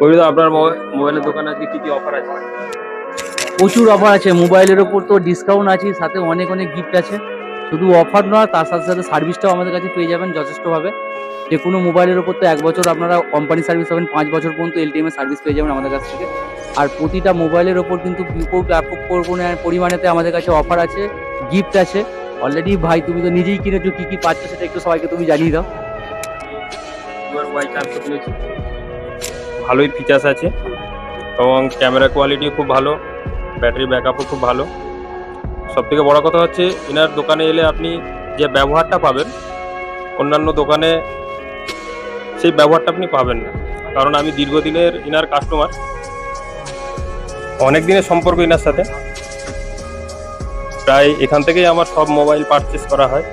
পরিদা আপনার মোবাইলের দোকানে আজকে কি কি অফার আছে? প্রচুর অফার আছে মোবাইলের ওপর, তো ডিসকাউন্ট আছে, সাথে অনেক অনেক গিফট আছে। শুধু অফার নয়, তার সাথে সাথে সার্ভিসটাও আমাদের কাছে পেয়ে যাবেন যথেষ্টভাবে। যে কোনো মোবাইলের ওপর তো 1 বছর আপনারা কোম্পানি সার্ভিস পাবেন, 5 বছর পর্যন্ত এলটিএম এর সার্ভিস পেয়ে যাবেন আমাদের কাছ থেকে। আর প্রতিটা মোবাইলের ওপর কিন্তু বিপুল ব্যাপক পরিমাণেতে আমাদের কাছে অফার আছে, গিফট আছে। অলরেডি ভাই তুমি তো নিজেই কিনেছো, কি কি পাচ্ছ সেটা একটু সবাইকে তুমি জানিয়ে দাও। Y4 কিনেছি, ভালোই ফিচার্স আছে এবং ক্যামেরা কোয়ালিটি খুব ভালো, ব্যাটারি ব্যাকআপও খুব ভালো। সবথেকে বড় কথা হচ্ছে এনার দোকানে এলে আপনি যে ব্যবহারটা পাবেন অন্যান্য দোকানে সেই ব্যবহারটা আপনি পাবেন না, কারণ আমি দীর্ঘদিনের এনার কাস্টমার, অনেক দিনের সম্পর্ক এনার সাথে। প্রায় এখান থেকেই আমার সব মোবাইল পারচেস করা হয়।